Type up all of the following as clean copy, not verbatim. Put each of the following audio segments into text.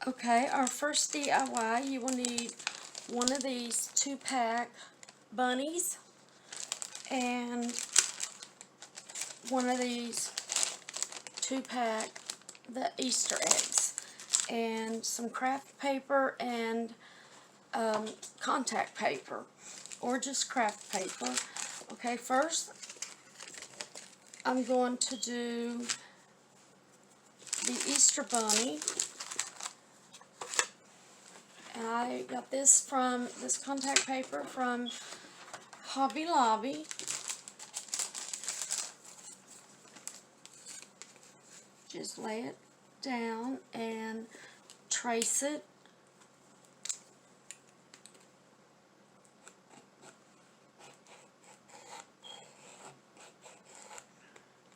Okay, our first DIY, you will need one of these 2-pack bunnies and one of these 2-pack the Easter eggs and some craft paper and contact paper or just craft paper. Okay, first I'm going to do the Easter bunny. And I got this contact paper from Hobby Lobby. Just lay it down and trace it.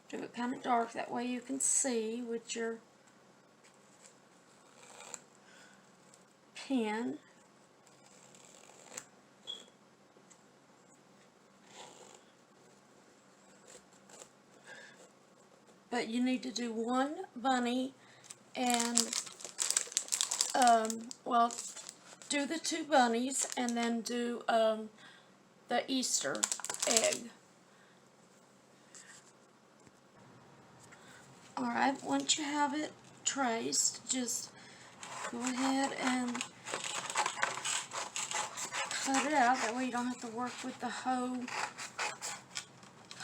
Do it kind of dark, that way you can see with your pen. But you need to do one bunny and, well, do the 2 bunnies and then do the Easter egg. Alright, once you have it traced, just go ahead and cut it out. That way you don't have to work with the whole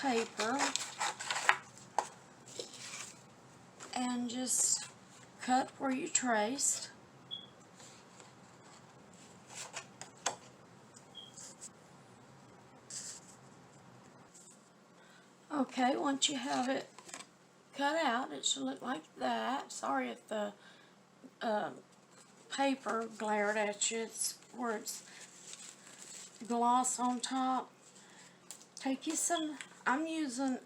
paper. And just cut where you traced. Okay, once you have it cut out, it should look like that. Sorry if the paper glared at you. It's where it's gloss on top. Take you some, I'm using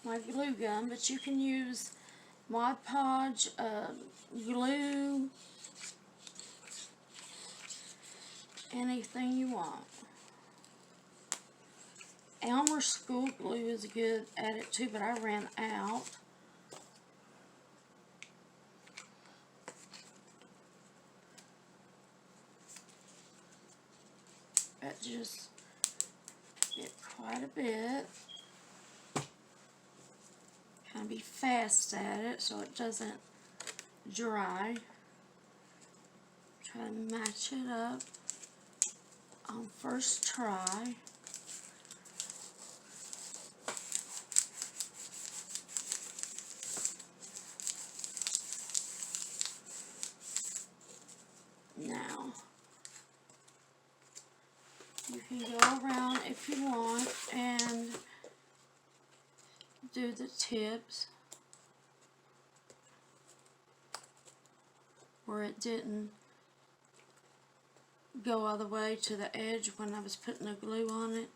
my glue gun, but you can use Mod Podge, glue, anything you want. Elmer School Glue is good at it too, but I ran out. That just get quite a bit. Kind of be fast at it so it doesn't dry. Try to match it up on first try. Now, you can go around if you want and do the tips where it didn't go all the way to the edge when I was putting the glue on it.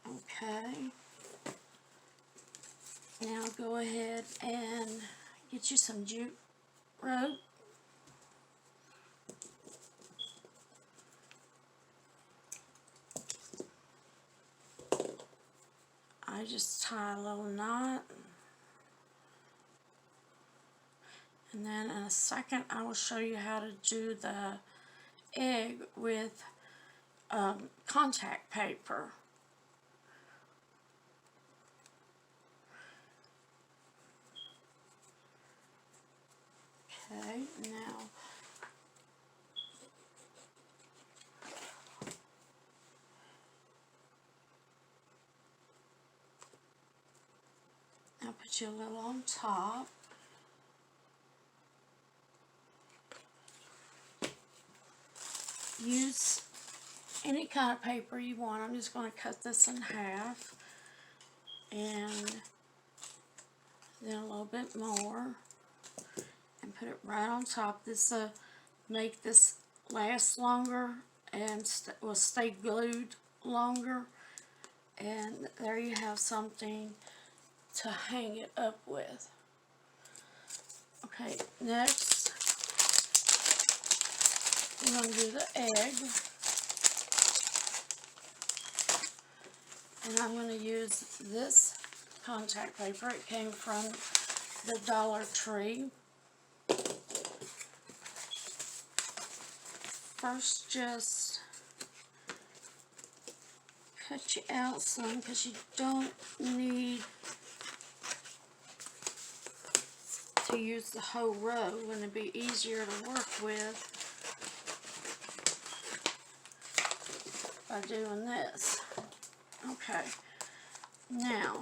Okay. Now go ahead and get you some jute rope. I just tie a little knot. And then in a second I will show you how to do the egg with contact paper. Okay, now I'll put you a little on top. Use any kind of paper you want. I'm just going to cut this in half and then a little bit more and put it right on top. This make this last longer and will stay glued longer. And there you have something to hang it up with. Okay, next we're going to do the egg. And I'm going to use this contact paper. It came from the Dollar Tree. First, just cut you out some because you don't need to use the whole row, and it'd be easier to work with by doing this. Okay, now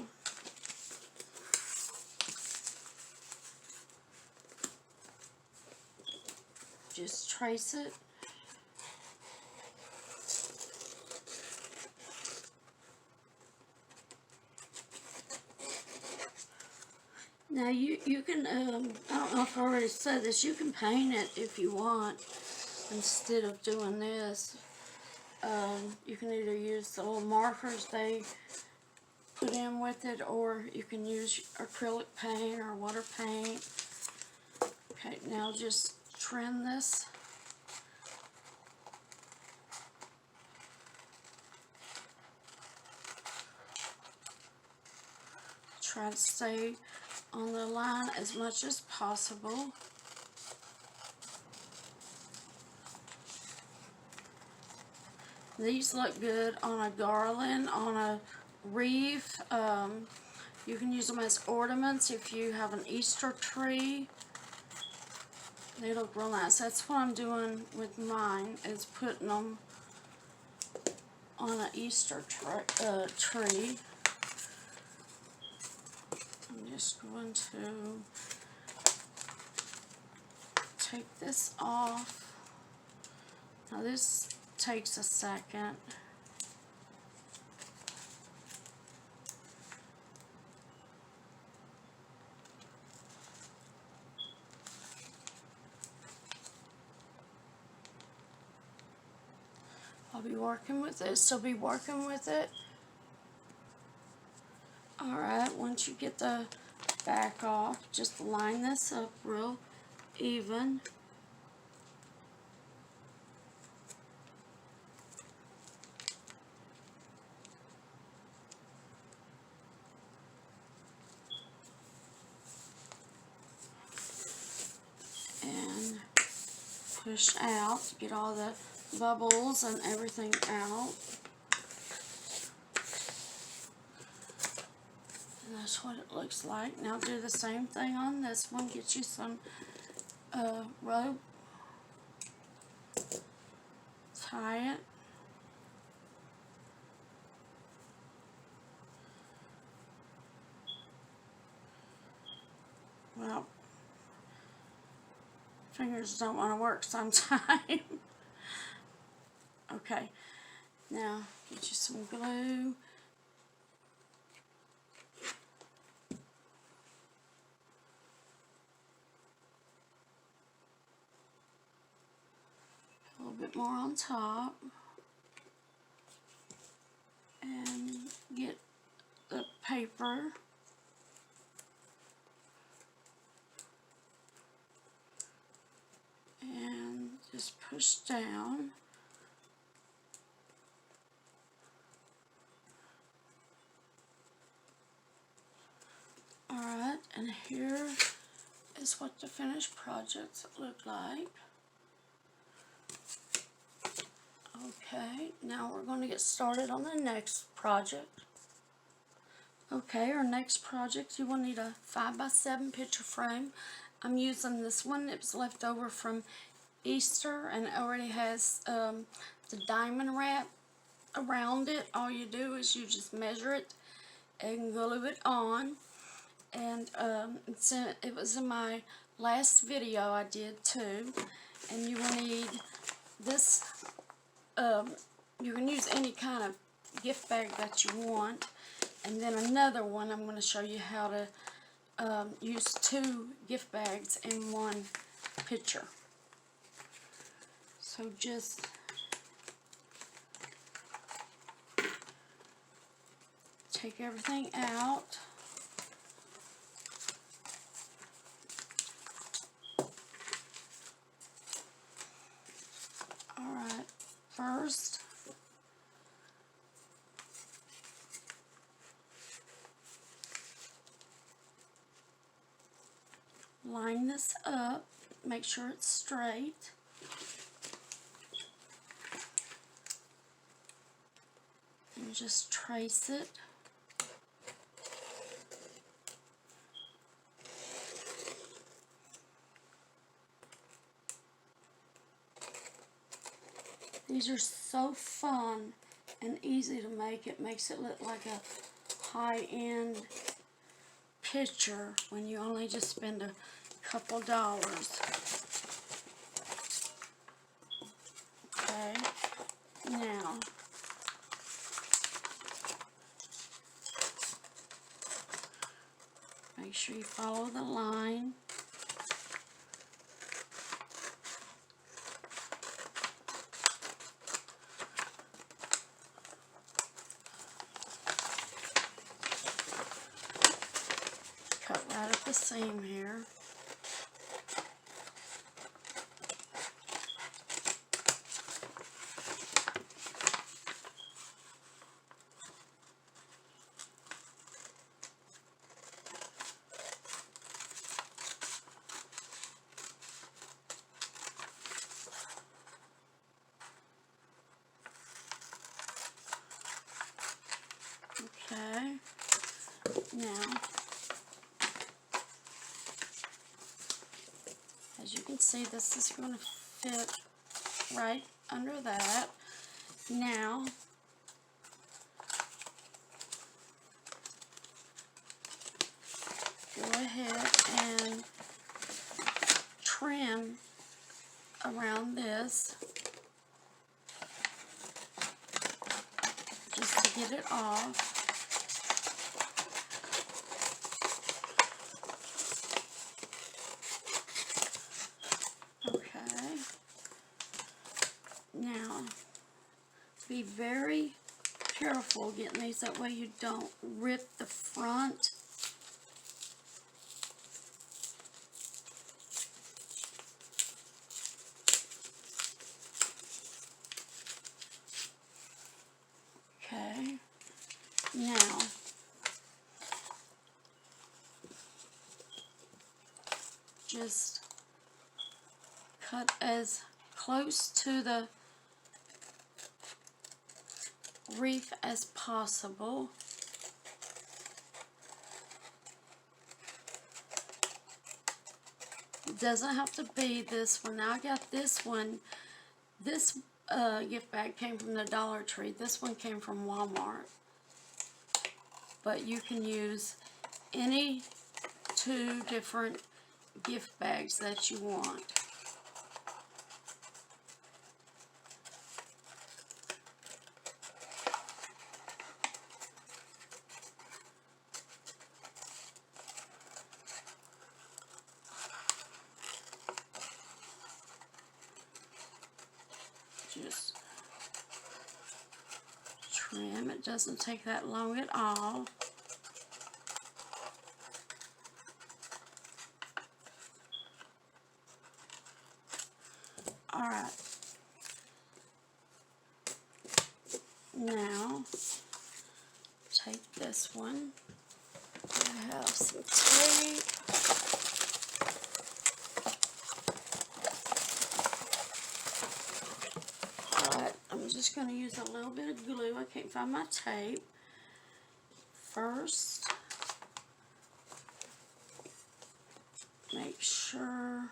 just trace it. Now you can, I don't know if I already said this, you can paint it if you want instead of doing this. You can either use the little markers they put in with it, or you can use acrylic paint or water paint. Okay, now just trim this. Try to stay on the line as much as possible. These look good on a garland, on a wreath. You can use them as ornaments if you have an Easter tree. They look real nice. That's what I'm doing with mine, is putting them on an Easter tree. I'm just going to take this off. Now this takes a second. I'll be working with this, so be working with it. Alright, once you get the back off, just line this up real even. And push out to get all the bubbles and everything out. And that's what it looks like. Now do the same thing on this one. Get you some rope. Tie it. Well, fingers don't want to work sometimes. Okay, now get you some glue. A little bit more on top. And get the paper. And just push down. Alright, and here is what the finished projects look like. Okay, now we're going to get started on the next project. Okay, our next project, you will need a 5x7 picture frame. I'm using this one. It was left over from Easter, and it already has the diamond wrap around it. All you do is you just measure it and glue it on. And it was in my last video I did too. And you will need this. You can use any kind of gift bag that you want. And then another one, I'm going to show you how to use 2 gift bags in one picture. So just take everything out. Alright, first line this up, make sure it's straight. And just trace it. These are so fun and easy to make. It makes it look like a high-end picture when you only just spend a couple dollars. Okay, now make sure you follow the line. Cut right at the seam here. Okay, now, as you can see, this is going to fit right under that. Now, go ahead and trim around this just to get it off. Okay. Now, be very careful getting these, that way you don't rip the front. Okay, now just cut as close to the reef as possible. It doesn't have to be this one. I got this one. This gift bag came from the Dollar Tree. This one came from Walmart. But you can use any two different gift bags that you want. Just trim. It doesn't take that long at all. Alright. Now, take this one. I have some tape. I'm just going to use a little bit of glue. I can't find my tape. First, make sure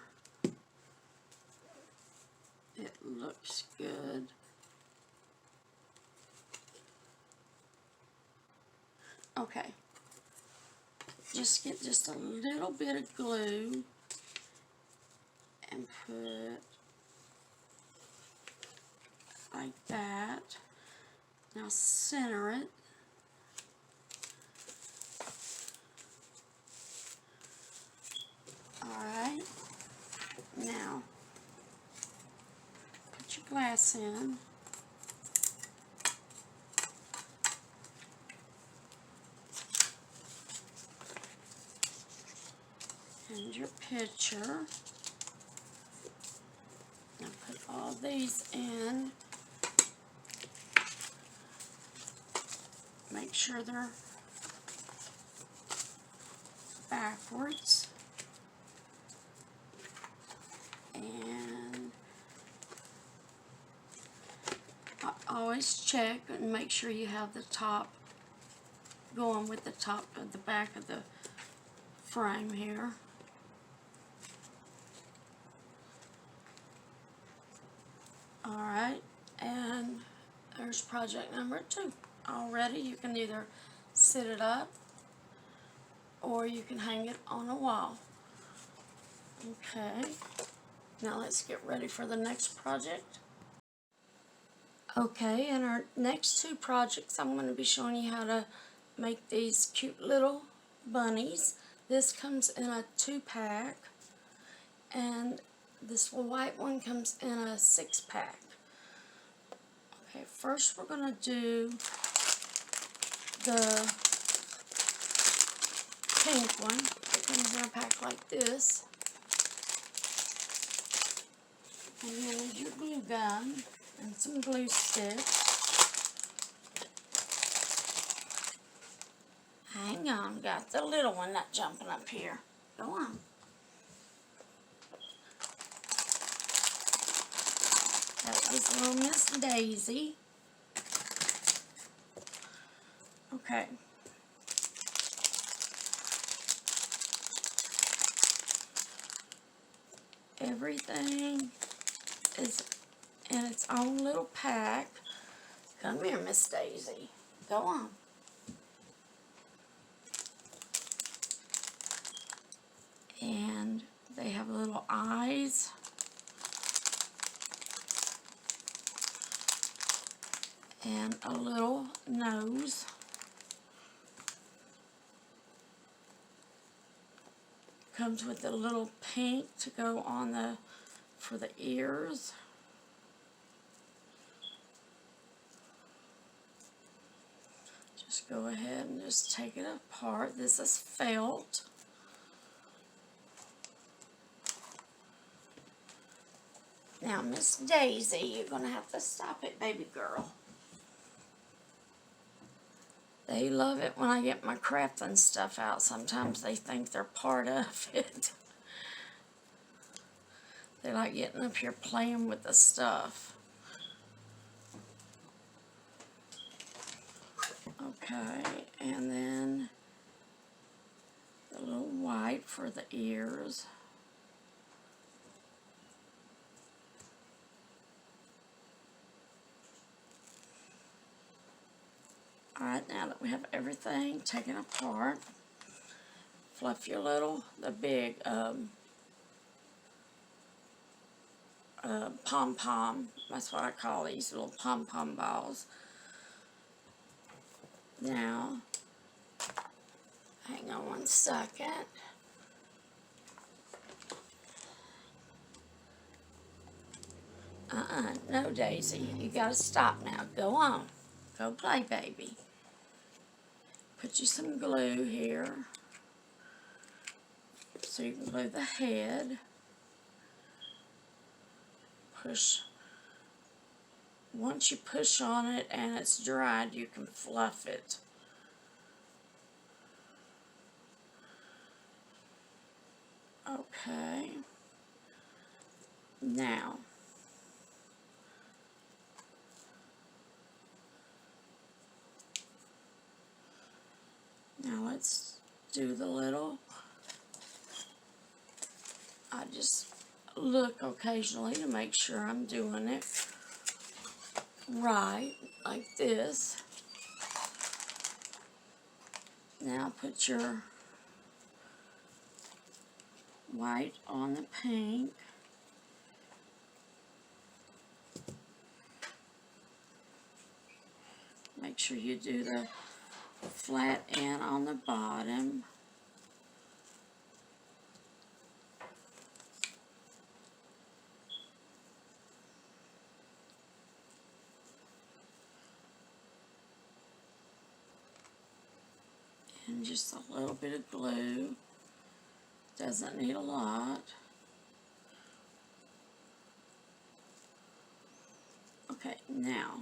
it looks good. Okay. Just get just a little bit of glue and put like that. Now center it. Alright. Now, put your glass in. And your picture. Now put all these in. Make sure they're backwards. always check and make sure you have the top going with the top of the back of the frame here. Alright, and there's project number 2. Already, you can either sit it up or you can hang it on a wall. Okay, now let's get ready for the next project. Okay, in our next 2 projects, I'm going to be showing you how to make these cute little bunnies. This comes in a 2-pack, and this white one comes in a 6-pack. Okay, first we're going to do the pink one. It comes in a pack like this. And you need your glue gun and some glue sticks. Hang on, got the little one not jumping up here. Go on. That was little Miss Daisy. Okay. Everything is in its own little pack. Come here, Miss Daisy. Go on. And they have little eyes. And a little nose. Comes with a little pink to go on for the ears. Just go ahead and just take it apart. This is felt. Now, Miss Daisy, you're going to have to stop it, baby girl. They love it when I get my crafting stuff out. Sometimes they think they're part of it. They like getting up here playing with the stuff. Okay, and then the little white for the ears. Alright, now that we have everything taken apart, fluff your the big pom-pom. That's what I call these little pom-pom balls. Now, hang on one second. No, Daisy. You gotta stop now. Go on. Go play, baby. Put you some glue here so you can glue the head. Push. Once you push on it and it's dried, you can fluff it. Okay. Now, let's do the little. I just look occasionally to make sure I'm doing it right, like this. Now put your white on the pink. Make sure you do the flat end on the bottom. And just a little bit of glue. Doesn't need a lot. Okay, now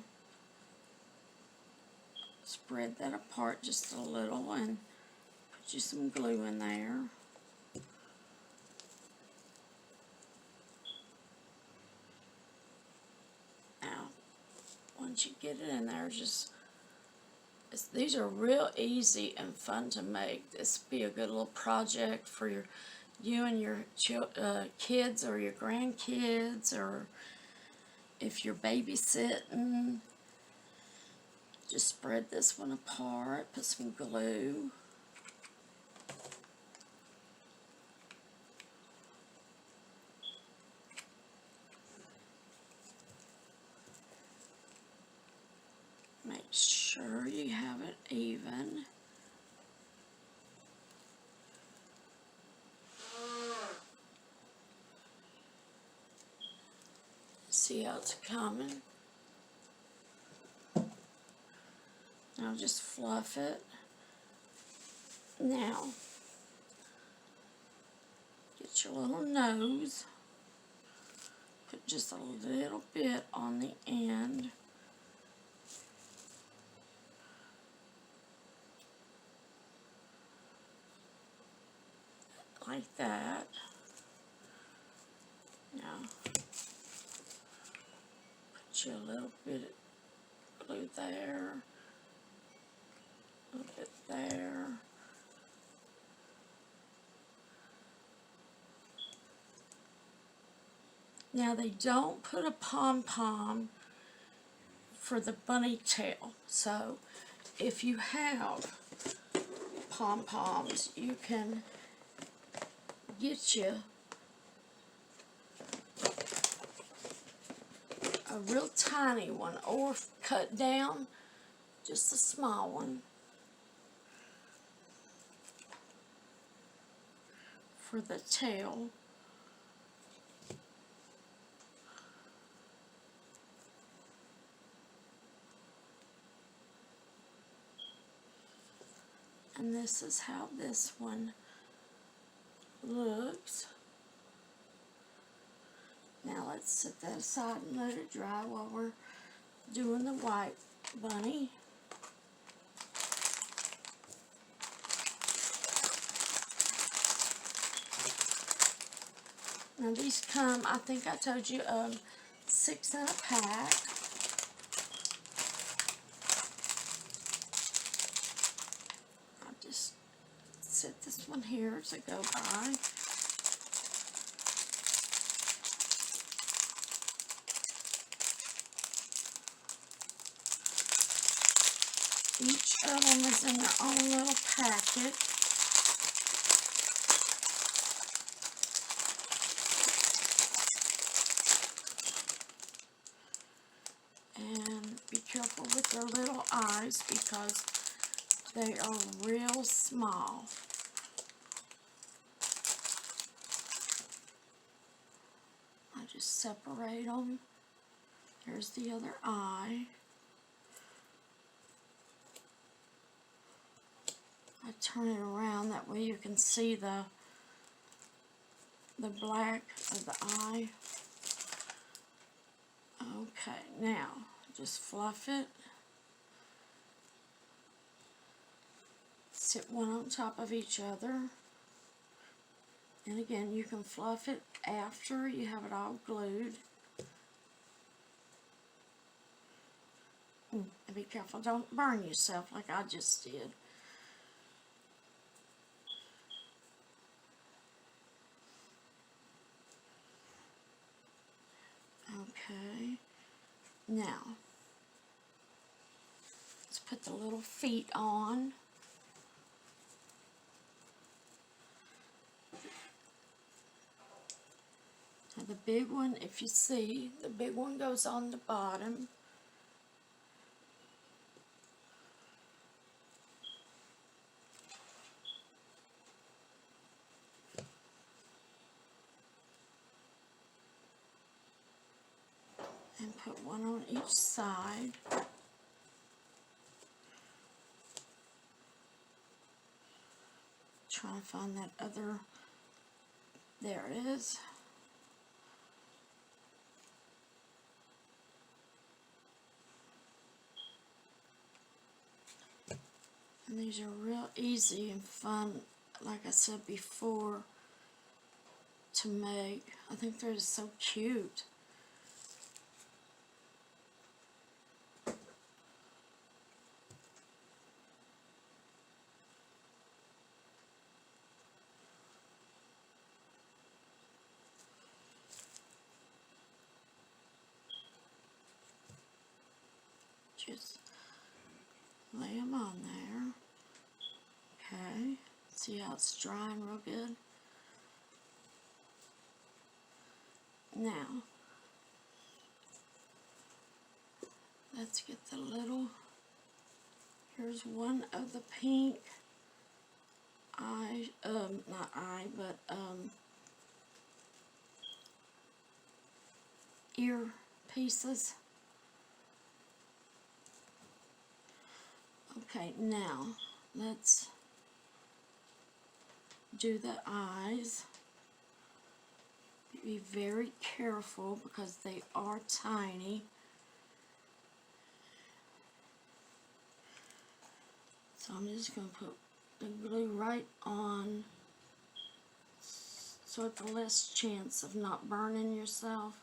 spread that apart just a little and put you some glue in there. Now, once once you get it in there, these are real easy and fun to make. This would be a good little project for you and your kids or your grandkids, or if you're babysitting. Just spread this one apart, put some glue. Make sure you have it even. See how it's coming? Now just fluff it. Now, get your little nose. Put just a little bit on the end. Like that. Now, put you a little bit of glue there, a little bit there. Now they don't put a pom-pom for the bunny tail, so if you have pom-poms, you can get you a real tiny one, or cut down just a small one for the tail. And this is how this one looks. Now let's set that aside and let it dry while we're doing the white bunny. Now these come, I think I told you, 6 in a pack. I'll just set this one here to go by. Each of them is in their own little packet. And be careful with their little eyes because they are real small. I just separate them. Here's the other eye. I turn it around, that way you can see the black of the eye. Okay, now just fluff it. Sit one on top of each other. And again, you can fluff it after you have it all glued. And be careful, don't burn yourself like I just did. Okay, now let's put the little feet on. Now the big one, if you see, the big one goes on the bottom. And put one on each side. Try to find that other, there it is. And these are real easy and fun, like I said before, to make. I think they're just so cute. just lay them on there. Okay, see how it's drying real good? Now, let's get the little, here's one of the pink eye, not eye, but ear pieces. Okay, now let's do the eyes. Be very careful because they are tiny. So I'm just going to put the glue right on so it's the less chance of not burning yourself.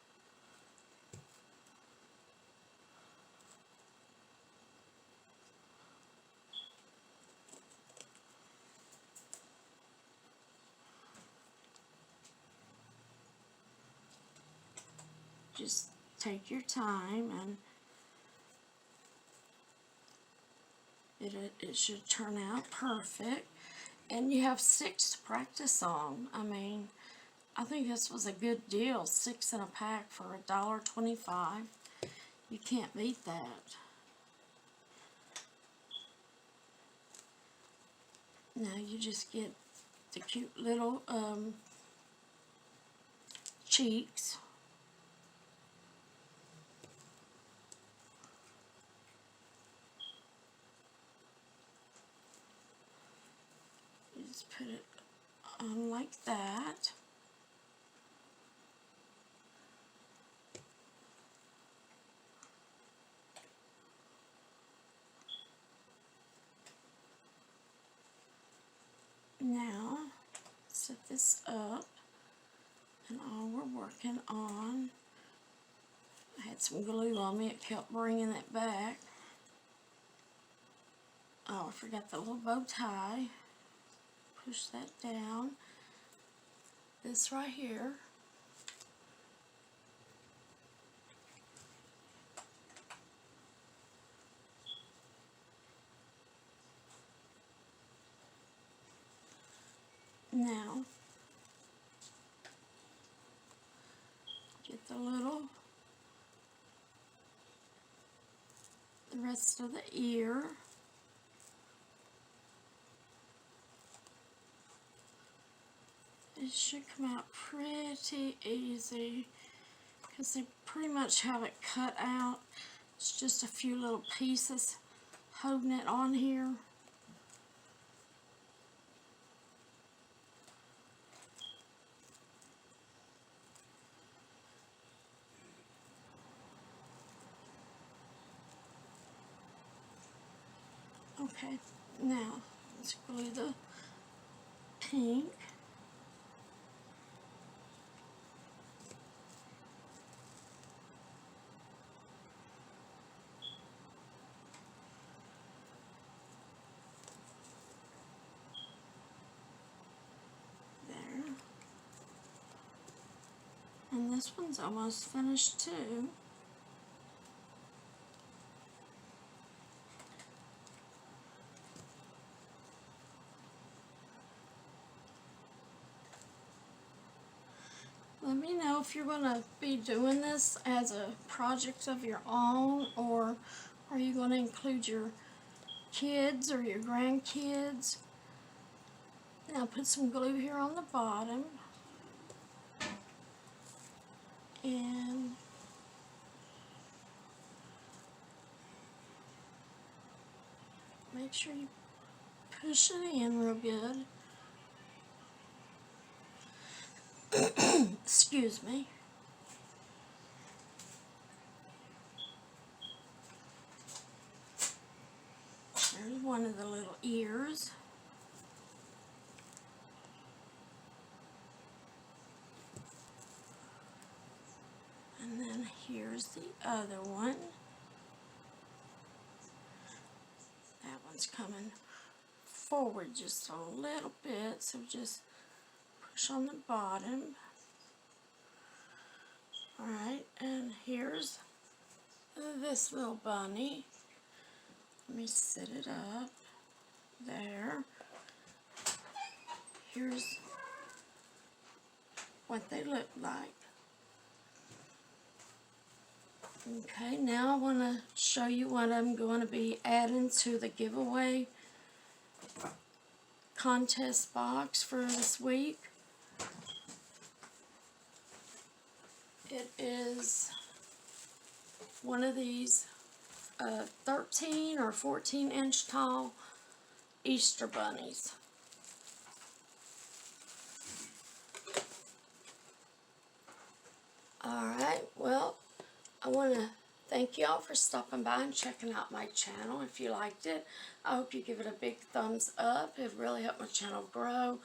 Just take your time, and it should turn out perfect. And you have 6 to practice on. I mean, I think this was a good deal. 6 in a pack for $1.25. You can't beat that. Now you just get the cute little cheeks. Just put it on like that. Now, set this up, and all we're working on, I had some glue on me, it kept bringing it back. Oh, I forgot the little bow tie. Push that down. This right here. Now, get the rest of the ear. It should come out pretty easy because they pretty much have it cut out. It's just a few little pieces holding it on here. Okay, now let's glue the pink. There. And this one's almost finished too. Let me know if you're going to be doing this as a project of your own, or are you going to include your kids or your grandkids. Now put some glue here on the bottom, and make sure you push it in real good. Excuse me. There's one of the little ears. And then here's the other one. That one's coming forward just a little bit, so just push on the bottom. Alright, and here's this little bunny. Let me set it up there. Here's what they look like. Okay, now I want to show you what I'm going to be adding to the giveaway contest box for this week. It is one of these 13 or 14 inch tall Easter bunnies. Alright, well, I want to thank y'all for stopping by and checking out my channel. If you liked it, I hope you give it a big thumbs up. It really helped my channel grow.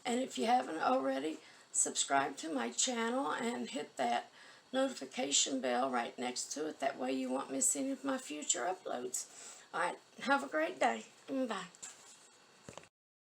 And if you haven't already, subscribe to my channel and hit that notification bell right next to it. That way you won't miss any of my future uploads. Alright, have a great day. Bye.